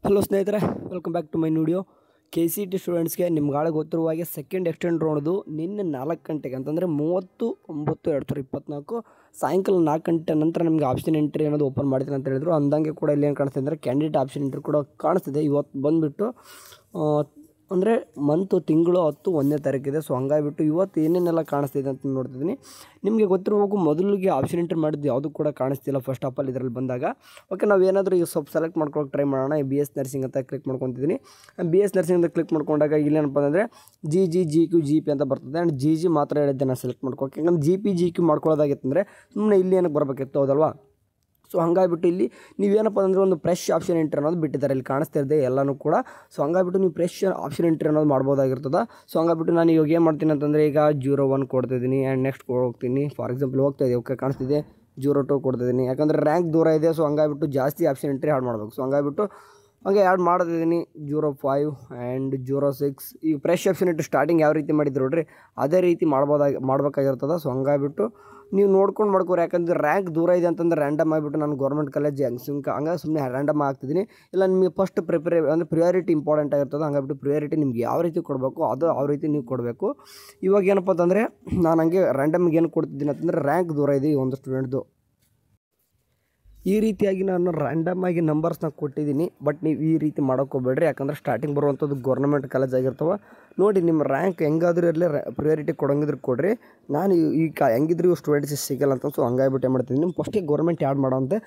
Hello ಸ್ನೇಹಿತರೆ, welcome back to my video. KCET ಸ್ಟೂಡೆಂಟ್ಸ್ಗೆ ನಿಮ್ಗಾಳೆ ಗೊತ್ತಿರುವ ಹಾಗೆ ಸೆಕೆಂಡ್ ಎಕ್ಸ್ಟೆಂಡ್ ರೌಂಡ್ದು ನಿನ್ನೆ 4 ಗಂಟೆಗೆ ಅಂತಂದರೆ 30/9/2024 ಸಾಯಂಕಾಲ 4 ಗಂಟೆ ನಂತರ ನಿಮಗೆ ಆಪ್ಷನ್ ಎಂಟ್ರಿ ಅನ್ನೋದು ಓಪನ್ ಮಾಡ್ತೀನಿ ಅಂತ ಹೇಳಿದ್ರು. ಅಂದಂಗೆ ಕೂಡ ಇಲ್ಲಿ ಏನು ಕಾಣಿಸ್ತಿದೆ ಅಂದರೆ ಕ್ಯಾಂಡಿಡೇಟ್ ಆಪ್ಷನ್ ಎಂಟ್ರಿ ಕೂಡ ಕಾಣಿಸ್ತಿದೆ. ಇವತ್ತು ಬಂದುಬಿಟ್ಟು ಅಂದರೆ ತಿಂಗಳು 10 1ನೇ ತಾರೀಕಿದೆ. ಸೊ ಹಂಗಾಗಿಬಿಟ್ಟು ಇವತ್ತು ಏನೇನೆಲ್ಲ ಕಾಣಿಸ್ತಿದೆ ಅಂತ ನೋಡ್ತಿದ್ದೀನಿ. ನಿಮಗೆ ಗೊತ್ತಿರಬೇಕು, ಮೊದಲಿಗೆ ಆಪ್ಷನ್ ಎಂಟ್ರಿ ಮಾಡಿದ್ದು ಯಾವುದೂ ಕೂಡ ಕಾಣಿಸ್ತಿಲ್ಲ ಫಸ್ಟ್ ಆಫ್ ಆಲ್ ಇದರಲ್ಲಿ ಬಂದಾಗ. ಓಕೆ, ನಾವು ಏನಾದರೂ ಈಗ ಸ್ವಲ್ಪ ಸೆಲೆಕ್ಟ್ ಮಾಡ್ಕೊಳ್ಳೋಕೆ ಟ್ರೈ ಮಾಡೋಣ. BS ನರ್ಸಿಂಗ್ ಅಂತ ಕ್ಲಿಕ್ ಮಾಡ್ಕೊತಿದ್ದೀನಿ. BS ನರ್ಸಿಂಗ್ ಅಂತ ಕ್ಲಿಕ್ ಮಾಡ್ಕೊಂಡಾಗ ಇಲ್ಲೇನಪ್ಪ ಅಂದರೆ GQ GP ಅಂತ ಬರ್ತದೆ. ಆ್ಯಂಡ್ GG ಮಾತ್ರ ಹೇಳಿದ್ದೆ ನಾನು ಸೆಲೆಕ್ಟ್ ಮಾಡ್ಕೊಳಕ್ಕೆ. ಯಾಕಂದ್ರೆ GQ ಮಾಡ್ಕೊಳ್ಳೋದಾಗಿತ್ತು ಅಂದರೆ ಸುಮ್ಮನೆ ಇಲ್ಲಿ ಏನಕ್ಕೆ ಬರಬೇಕಿತ್ತು, ಹೌದಲ್ವಾ? ಸೊ ಹಂಗಾಗಿಬಿಟ್ಟು ಇಲ್ಲಿ ನೀವೇನಪ್ಪ ಅಂದರೆ ಒಂದು ಫ್ರೆಶ್ ಆಪ್ಷನ್ ಎಂಟ್ರಿ ಅನ್ನೋದು ಬಿಟ್ಟಿದ್ದಾರೆ, ಇಲ್ಲಿ ಕಾಣಿಸ್ತಾ ಇದೆ ಎಲ್ಲನೂ ಕೂಡ. ಸೊ ಹಂಗಾಗಿಬಿಟ್ಟು ನೀವು ಫ್ರೆಶ್ ಆಪ್ಷನ್ ಎಂಟ್ರಿ ಅನ್ನೋದು ಮಾಡ್ಬೋದಾಗಿರ್ತದೆ. ಸೊ ಹಂಗಾಗಿಬಿಟ್ಟು ನಾನು ಇವಾಗ ಏನು ಮಾಡ್ತೀನಿ ಅಂತಂದರೆ ಈಗ 01 ಕೊಡ್ತಿದ್ದೀನಿ ಆ್ಯಂಡ್ ನೆಕ್ಸ್ಟ್ ಹೋಗ್ತೀನಿ. ಫಾರ್ ಎಕ್ಸಾಂಪಲ್ ಹೋಗ್ತಾಯಿದೆ, ಓಕೆ ಕಾಣಿಸ್ತಿದೆ 02 ಕೊಡ್ತಿದ್ದೀನಿ. ಯಾಕಂದರೆ ರ್ಯಾಂಕ್ ದೂರ ಇದೆ. ಸೊ ಹಂಗಾಗಿಬಿಟ್ಟು ಜಾಸ್ತಿ ಆಪ್ಷನ್ ಎಂಟ್ರಿ ಆ್ಯಡ್ ಮಾಡಬೇಕು. ಸೊ ಹಂಗಾಗಿಬಿಟ್ಟು ಹಾಗೆ ಆ್ಯಡ್ ಮಾಡ್ತಿದ್ದೀನಿ 05 ಆ್ಯಂಡ್ 06. ಈಗ ಫ್ರೆಶ್ ಆಪ್ಷನ್ ಎಂಟ್ರಿ ಸ್ಟಾರ್ಟಿಂಗ್ ಯಾವ ರೀತಿ ಮಾಡಿದ್ರು ನೋಡ್ರಿ, ಅದೇ ರೀತಿ ಮಾಡ್ಬೇಕಾಗಿರ್ತದೆ. ಸೊ ಹಂಗಾಗಿಬಿಟ್ಟು ನೀವು ನೋಡ್ಕೊಂಡು ಮಾಡ್ಕೋರಿ. ಯಾಕಂದರೆ ರ್ಯಾಂಕ್ ದೂರ ಇದೆ ಅಂತಂದ್ರೆ ರ್ಯಾಂಡಮ್ ಆಗಿಬಿಟ್ಟು ನಾನು ಗೌರ್ಮೆಂಟ್ ಕಾಲೇಜ್ ಹಂಗೆ ಸುಮ್ಮನೆ ರ್ಯಾಂಡಮ್ ಆಗ್ತಿದ್ದೀನಿ. ಇಲ್ಲ ನಿಮಗೆ ಫಸ್ಟ್ ಪ್ರಿಯಾರಿಟಿ ಇಂಪಾರ್ಟೆಂಟ್ ಆಗಿರ್ತದೆ. ಹಂಗಾಗಿಬಿಟ್ಟು ಪ್ರಿಯಾರಿಟಿ ನಿಮ್ಗೆ ಯಾವ ರೀತಿ ಕೊಡಬೇಕು ಅದು ಆ ರೀತಿ ನೀವು ಕೊಡಬೇಕು. ಇವಾಗ ಏನಪ್ಪ ಅಂತಂದರೆ ನಾನು ಹಂಗೆ ರ್ಯಾಂಡಮ್ಗೆ ಏನು ಕೊಡ್ತಿದ್ದೀನಿ ಅಂತಂದರೆ ರ್ಯಾಂಕ್ ದೂರ ಇದೆ ಈ ಒಂದು ಸ್ಟೂಡೆಂಟ್ದು. ಈ ರೀತಿಯಾಗಿ ನಾನು ರ್ಯಾಂಡಮಾಗಿ ನಂಬರ್ಸ್ನ ಕೊಟ್ಟಿದ್ದೀನಿ. ಬಟ್ ನೀವು ಈ ರೀತಿ ಮಾಡೋಕ್ಕೋಗ್ಬೇಡ್ರಿ. ಯಾಕಂದರೆ ಸ್ಟಾರ್ಟಿಂಗ್ ಬರುವಂಥದ್ದು ಗೌರ್ಮೆಂಟ್ ಕಾಲೇಜ್ ಆಗಿರ್ತವೆ. ನೋಡಿ ನಿಮ್ಮ ರ್ಯಾಂಕ್ ಹೆಂಗಾದ್ರೂ ಇರಲಿ, ಪ್ರಿಯಾರಿಟಿ ಕೊಡೋಂಗಿದ್ರೆ ಕೊಡ್ರಿ. ನಾನು ಹೆಂಗಿದ್ರು ಇವು ಸ್ಟೂಡೆಂಟ್ಸ್ ಸಿಗಲ್ಲ ಅಂತ. ಸೊ ಹಂಗಾಗಿಬಿಟ್ಟು ಏನು ಮಾಡ್ತೀನಿ, ನಿಮ್ಮ ಫಸ್ಟಿಗೆ ಗೌರ್ಮೆಂಟ್ ಆ್ಯಡ್ ಮಾಡೋಂತೆ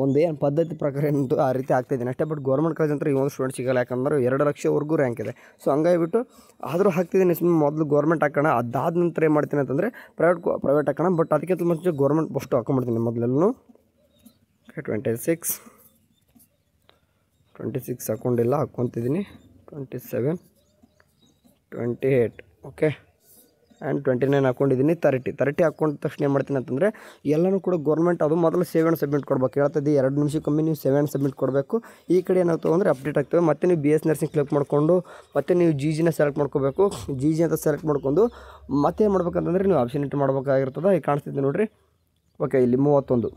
ಒಂದು ಏನು ಪದ್ಧತಿ ಪ್ರಕಾರ ಏನಂತೂ ಆ ರೀತಿ ಆಗ್ತಾಯಿದ್ದೀನಿ ಅಷ್ಟೇ. ಬಟ್ ಗೌರ್ಮೆಂಟ್ ಕಾಲೇಜ್ ಅಂತ ಈ ಒಂದು ಸ್ಟೂಡೆಂಟ್ ಸಿಗಲ್ಲ. ಯಾಕಂದ್ರೆ 2 ಲಕ್ಷವರೆಗೂ ರ್ಯಾಂಕ್ ಇದೆ. ಸೊ ಹಂಗಾಗಿಬಿಟ್ಟು ಆದರೂ ಹಾಕ್ತಿದ್ದೀನಿ. ಸುಮ್ಮನೆ ಮೊದಲು ಗೌರ್ಮೆಂಟ್ ಹಾಕೋಣ, ಅದಾದ ನಂತರ ಏನು ಮಾಡ್ತೀನಿ ಅಂತಂದರೆ ಪ್ರೈವೇಟ್ ಹಾಕೋಣ. ಬಟ್ ಅದಕ್ಕಿಂತ ಮುಂಚೆ ಗೌರ್ಮೆಂಟ್ ಫಸ್ಟು ಹಾಕೊಂಡ್ಬಿಡ್ತೀನಿ ಮೊದಲೆಲ್ಲೂ. 26 ಹಾಕ್ಕೊಂಡಿಲ್ಲ, ಹಾಕ್ಕೊತಿದ್ದೀನಿ 27, 28 ಓಕೆ ಆ್ಯಂಡ್ 29 ಹಾಕ್ಕೊಂಡಿದ್ದೀನಿ. 30 ಹಾಕ್ಕೊಂಡ ತಕ್ಷಣ ಏನು ಮಾಡ್ತೀನಿ ಅಂತಂದರೆ ಎಲ್ಲನೂ ಕೂಡ ಗೌರ್ಮೆಂಟ್ ಅದು ಮೊದಲು ಸೇವ್ ಆ್ಯಂಡ್ ಸಬ್ಮಿಟ್ ಕೊಡ್ಬೇಕು. ಹೇಳ್ತದೆ 2 ನಿಮಿಷಕ್ಕೊಮ್ಮೆ ನೀವು ಸೇವ್ ಆ್ಯಂಡ್ ಸಬ್ಮಿಟ್ ಕೊಡಬೇಕು. ಈ ಕಡೆ ಏನಾಗ್ತವೆ ಅಂದರೆ ಅಪ್ಡೇಟ್ ಆಗ್ತವೆ. ಮತ್ತು ನೀವು BS ನರ್ಸಿಂಗ್ ಕ್ಲಿಕ್ ಮಾಡಿಕೊಂಡು ಮತ್ತು ನೀವು GGನ ಸೆಲೆಕ್ಟ್ ಮಾಡ್ಕೋಬೇಕು. GG ಅಂತ ಸೆಲೆಕ್ಟ್ ಮಾಡ್ಕೊಂಡು ಮತ್ತೇನು ಮಾಡ್ಬೇಕಂತಂದರೆ ನೀವು ಆಪ್ಷನ್ ಎಂಟ್ರಿ ಮಾಡ್ಬೇಕಾಗಿರ್ತದೆ. ಈಗ ಕಾಣಿಸ್ತಿದ್ದೆ ನೋಡಿರಿ. ಓಕೆ, ಇಲ್ಲಿ 31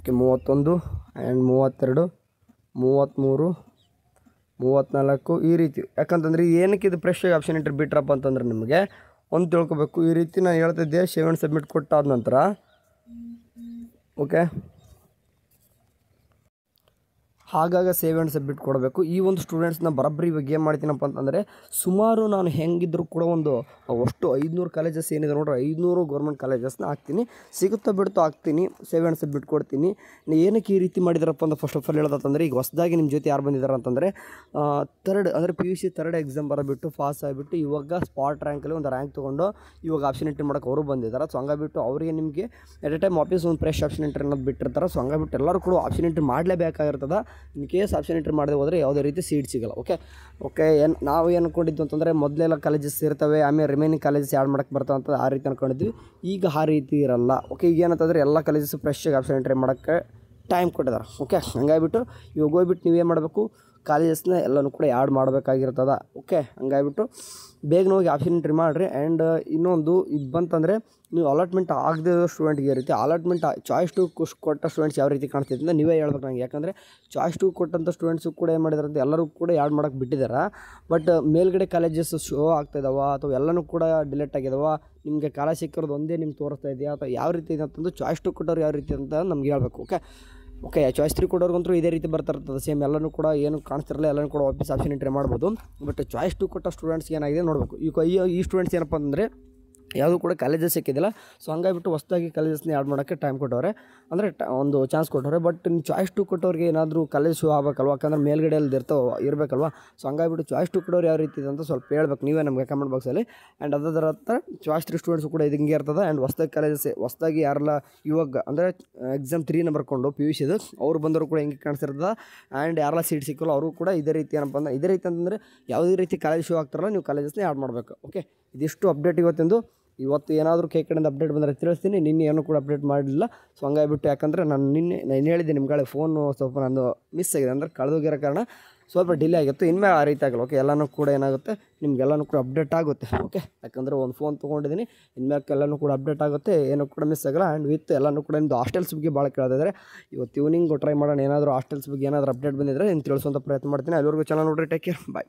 31 ಆ್ಯಂಡ್ 32, 33, 34 ಈ ರೀತಿ. ಯಾಕಂತಂದರೆ ಏನಕ್ಕೆ ಇದು ಫ್ರೆಶ್ ಆಪ್ಷನ್ ಎಂಟ್ರಿ ಬಿಟ್ರಪ್ಪ ಅಂತಂದ್ರೆ ನಿಮಗೆ ಒಂದು ತಿಳ್ಕೊಬೇಕು. ಈ ರೀತಿ ನಾನು ಹೇಳ್ತಿದ್ದೆ ಸೇವ್ ಆ್ಯಂಡ್ ಸಬ್ಮಿಟ್ ಕೊಟ್ಟಾದ ನಂತರ ಓಕೆ ಆಗಾಗ ಸೇವ್ ಆ್ಯಂಡ್ ಸಬ್ಮಿಟ್ ಕೊಡಬೇಕು. ಈ ಒಂದು ಸ್ಟೂಡೆಂಟ್ಸ್ನ ಬರೋಬ್ಬರಿ ಇವಾಗ ಏನು ಮಾಡ್ತೀನಪ್ಪ ಅಂತಂದರೆ ಸುಮಾರು ನಾನು ಹೆಂಗಿದ್ರು ಕೂಡ ಒಂದು ಅಷ್ಟು 500 ಕಾಲೇಜಸ್ ಏನಿದೆ ನೋಡ್ರಿ, 500 ಗೌರ್ಮೆಂಟ್ ಕಾಲೇಜಸ್ನ ಹಾಕ್ತೀನಿ. ಸಿಗುತ್ತಾ ಬಿಡ್ತು ಹಾಕ್ತೀನಿ, ಸೇವ್ ಆ್ಯಂಡ್ ಸಬ್ಮಿಟ್ ಕೊಡ್ತೀನಿ. ಏನಕ್ಕೆ ಈ ರೀತಿ ಮಾಡಿದಾರಪ್ಪ ಅಂತ ಫಸ್ಟ್ ಆಫ್ ಆಲ್ ಹೇಳೋದಂತಂದರೆ ಈಗ ಹೊಸದಾಗಿ ನಿಮ್ಮ ಜೊತೆ ಯಾರು ಬಂದಿದ್ದಾರೆ ಅಂತಂದರೆ ಥರ್ಡ್ ಅಂದರೆ PUC ಥರ್ಡ್ ಎಕ್ಸಾಮ್ ಬರೋಬಿಟ್ಟು ಪಾಸ್ ಆಗಿಬಿಟ್ಟು ಇವಾಗ ಸ್ಪಾಟ್ ರ್ಯಾಂಕಲ್ಲಿ ಒಂದು ರ್ಯಾಂಕ್ ತೊಗೊಂಡು ಇವಾಗ ಆಪ್ಷನ್ ಎಂಟ್ರಿ ಮಾಡೋಕೆ ಅವರು ಬಂದಿದ್ದಾರೆ. ಸೊ ಹಂಗಾಗಿಬಿಟ್ಟು ಅವರಿಗೆ ನಿಮಗೆ ಎಟ್ ಎ ಟೈಮ್ ವಾಪಸ್ ಒಂದು ಫ್ರೆಶ್ ಆಪ್ಷನ್ ಎಂಟ್ರಿ ಅನ್ನೋದು ಬಿಟ್ಟಿರ್ತಾರೆ. ಸೊ ಹಂಗಾಗಿಬಿಟ್ಟು ಎಲ್ಲರೂ ಕೂಡ ಆಪ್ಷನ್ ಎಂಟ್ರಿ ಮಾಡಲೇಬೇಕಾಗಿರ್ತದೆ. ಇನ್ ಕೇಸ್ ಆಪ್ಷನ್ ಎಂಟ್ರಿ ಮಾಡದೆ ಹೋದರೆ ಯಾವುದೇ ರೀತಿ ಸೀಟ್ ಸಿಗಲ್ಲ. ಓಕೆ ನಾವು ಏನು ಅಂದ್ಕೊಂಡಿದ್ದು ಅಂತಂದರೆ ಮೊದಲೆಲ್ಲ ಕಾಲೇಜಸ್ ಇರ್ತವೆ, ಆಮೇಲೆ ರಿಮೈನಿಂಗ್ ಕಾಲೇಜಸ್ ಆ್ಯಡ್ ಮಾಡೋಕ್ಕೆ ಬರ್ತಾವೆ ಅಂತ ಆ ರೀತಿ ಅಂದ್ಕೊಂಡಿದ್ವಿ. ಈಗ ಆ ರೀತಿ ಇರಲ್ಲ. ಓಕೆ, ಈಗ ಏನಂತಂದರೆ ಎಲ್ಲ ಕಾಲೇಜಸ್ ಫ್ರೆಶ್ಶಾಗಿ ಆಪ್ಷನ್ ಎಂಟ್ರಿ ಮಾಡೋಕ್ಕೆ ಟೈಮ್ ಕೊಟ್ಟಿದ್ದಾರೆ. ಓಕೆ, ಹಂಗಾಗಿಬಿಟ್ಟು ಇವಾಗ ಹೋಗ್ಬಿಟ್ಟು ನೀವೇನು ಮಾಡಬೇಕು, ಕಾಲೇಜಸ್ನ ಎಲ್ಲನೂ ಕೂಡ ಆ್ಯಡ್ ಮಾಡಬೇಕಾಗಿರ್ತದೆ. ಓಕೆ, ಹಂಗಾಗಿಬಿಟ್ಟು ಬೇಗನೆ ಹೋಗಿ ಆಪ್ಷನ್ ಎಂಟ್ರಿ ಮಾಡಿರಿ. ಆ್ಯಂಡ್ ಇನ್ನೊಂದು ಇದು ಬಂತಂದರೆ ನೀವು ಅಲಾಟ್ಮೆಂಟ್ ಆಗದೆ ಇರೋ ಸ್ಟೂಡೆಂಟ್ಗೆ ರೀತಿ ಅಲಾಟ್ಮೆಂಟ್ ಚಾಯ್ಸ್ ಟು ಕೊಟ್ಟ ಸ್ಟೂಡೆಂಟ್ಸ್ ಯಾವ ರೀತಿ ಕಾಣ್ತಿದೆ ಅಂತ ನೀವೇ ಹೇಳ್ಬೇಕು ನನಗೆ. ಯಾಕಂದರೆ ಚಾಯ್ಸ್ ಟು ಕೊಟ್ಟಂಥ ಸ್ಟೂಡೆಂಟ್ಸು ಕೂಡ ಏನು ಮಾಡಿದಾರೆ ಅಂತ ಎಲ್ಲರೂ ಕೂಡ ಆ್ಯಡ್ ಮಾಡೋಕ್ಕೆ ಬಿಟ್ಟಿದ್ದಾರೆ. ಬಟ್ ಮೇಲ್ಗಡೆ ಕಾಲೇಜಸ್ ಶೋ ಆಗ್ತಾಯಿದ್ದಾವ ಅಥವಾ ಎಲ್ಲನೂ ಕೂಡ ಡಿಲೀಟ್ ಆಗಿದಾವ, ನಿಮಗೆ ಕಾಲೇಜ್ ಸಿಕ್ಕಿರೋದು ಒಂದೇ ನಿಮ್ಗೆ ತೋರಿಸ್ತಾ ಇದೆಯಾ ಅಥವಾ ಯಾವ ರೀತಿ ಇದೆ ಅಂತಂದು ಚಾಯ್ಸ್ ಟು ಕೊಟ್ಟವ್ರು ಯಾವ ರೀತಿ ಅಂತ ನಮ್ಗೆ ಹೇಳ್ಬೇಕು. ಓಕೆ ಚಾಯ್ಸ್ 3 ಕೊಡೋರ್ಗಂತೂ ಇದೇ ರೀತಿ ಬರ್ತಿರ್ತದೆ ಸೇಮ್. ಎಲ್ಲನೂ ಕೂಡ ಏನು ಕಾಣಿಸ್ತಿರಲ್ಲ, ಎಲ್ಲನೂ ಕೂಡ ವಾಪಸ್ ಆಪ್ಷನ್ ಎಂಟ್ರಿ ಮಾಡ್ಬೋದು. ಬಟ್ ಚಾಯ್ಸ್ 2 ಕೊಟ್ಟ ಸ್ಟೂಡೆಂಟ್ಸ್ಗೆ ಏನಾಗಿದೆ ನೋಡಬೇಕು. ಈ ಸ್ಟೂಡೆಂಟ್ಸ್ ಏನಪ್ಪ ಅಂದರೆ ಯಾವುದೂ ಕೂಡ ಕಾಲೇಜಸ್ ಸಿಕ್ಕಿದ್ದಿಲ್ಲ. ಸೊ ಹಂಗಾಗಿಬಿಟ್ಟು ಹೊಸದಾಗಿ ಕಾಲೇಜಸ್ನ ಆ್ಯಡ್ ಮಾಡೋಕ್ಕೆ ಟೈಮ್ ಕೊಟ್ಟವ್ರೆ, ಅಂದರೆ ಒಂದು ಚಾನ್ಸ್ ಕೊಟ್ಟವ್ರೆ. ಬಟ್ ನೀವು ಚಾಯ್ಸ್ 2 ಕೊಟ್ಟವ್ರಿಗೆ ಏನಾದರೂ ಕಾಲೇಜ್ ಶೋ ಆಗಬೇಕಲ್ವ, ಯಾಕಂದ್ರೆ ಮೇಲ್ಗಡೆಯಲ್ಲಿ ಇರಬೇಕಲ್ವ. ಸೊ ಹಂಗಾಗಿಬಿಟ್ಟು ಚಾಯ್ಸ್ 2 ಕೊಡೋರು ಯಾವ ರೀತಿ ಇದೆ ಅಂತ ಸ್ವಲ್ಪ ಹೇಳ್ಬೇಕು ನೀವೇ ನಮಗೆ ಕಮೆಂಟ್ ಬಾಕ್ಸಲ್ಲಿ. ಆ್ಯಂಡ್ ಅದರ ಹತ್ರ ಚಾಯ್ಸ್ 3 ಸ್ಟೂಡೆಂಟ್ಸು ಕೂಡ ಇದು ಹಿಂಗೆ ಇರ್ತದೆ. ಆ್ಯಂಡ್ ಹೊಸದಾಗಿ ಯಾರೆಲ್ಲ ಇವಾಗ ಅಂದರೆ ಎಕ್ಸಾಮ್ 3ನ ಬರ್ಕೊಂಡು PUCದು ಅವ್ರು ಬಂದವರು ಕೂಡ ಹಿಂಗೆ ಕಾಣಿಸಿರ್ತದೆ. ಆ್ಯಂಡ್ ಯಾರೆಲ್ಲ ಸೀಟ್ ಸಿಕ್ಕಲ್ಲ ಅವರು ಕೂಡ ಇದೇ ರೀತಿ ಏನಪ್ಪ ಅಂದ್ರೆ ಇದೇ ರೀತಿ ಅಂತಂದರೆ ಯಾವುದೇ ರೀತಿ ಕಾಲೇಜ್ ಶೋ ಆಗ್ತಾರಲ್ಲ ನೀವು ಕಾಲೇಜಸ್ನ ಆ್ಯಡ್ ಮಾಡಬೇಕು. ಓಕೆ, ಇದಿಷ್ಟು ಅಪ್ಡೇಟ್ ಇವತ್ತು ಏನಾದರೂ ಕಡೆಯಿಂದ ಅಪ್ಡೇಟ್ ಬಂದರೆ ತಿಳಿಸ್ತೀನಿ. ನಿನ್ನೆ ಏನೂ ಕೂಡ ಅಪ್ಡೇಟ್ ಮಾಡಲಿಲ್ಲ. ಸೊ ಹಂಗಾಗಿಬಿಟ್ಟು ಯಾಕಂದರೆ ನಾನು ಹೇಳಿದ್ದೆ ನಿಮ್ಗಳ ಫೋನು ಸ್ವಲ್ಪ ನಂದು ಮಿಸ್ ಆಗಿದೆ, ಅಂದರೆ ಕಳೆದೋಗಿರೋ ಕಾರಣ ಸ್ವಲ್ಪ ಡಿಲೇ ಆಗಿತ್ತು. ಇನ್ಮೇಲೆ ಆ ರೀತಿ ಆಗಲ್ಲ. ಓಕೆ, ಎಲ್ಲನೂ ಕೂಡ ಏನಾಗುತ್ತೆ ನಿಮ್ಗೆಲ್ಲನೂ ಕೂಡ ಅಪ್ಡೇಟ್ ಆಗುತ್ತೆ. ಓಕೆ, ಯಾಕಂದರೆ ಒಂದು ಫೋನ್ ತೊಗೊಂಡಿದ್ದೀನಿ, ಇನ್ಮೇಲೆ ಎಲ್ಲನೂ ಕೂಡ ಅಪ್ಡೇಟ್ ಆಗುತ್ತೆ, ಏನೂ ಕೂಡ ಮಿಸ್ ಆಗಲ್ಲ. ಆ್ಯಂಡ್ ವಿತ್ ಎಲ್ಲನೂ ಕೂಡ ನಿಮ್ಮದು ಹಾಸ್ಟೆಲ್ಸ್ ಬಗ್ಗೆ ಭಾಳ ಕೇಳ್ತಿದ್ದಾರೆ. ಇವತ್ತು ಈವ್ನಿಂಗ್ ಟ್ರೈ ಮಾಡೋಣ, ಏನಾದರೂ ಹಾಸ್ಟೆಲ್ಸ್ ಬಗ್ಗೆ ಏನಾದರೂ ಅಪ್ಡೇಟ್ ಬಂದಿದ್ದರೆ ನಿಮ್ಗೆ ತಿಳಿಸುವಂಥ ಪ್ರಯತ್ನ ಮಾಡ್ತೀನಿ. ಅಲ್ಲಿವರೆಗೂ ಚಾನಲ್ ನೋಡಿರಿ, ಟೇಕ್ ಕೇರ್, ಬಾಯ್.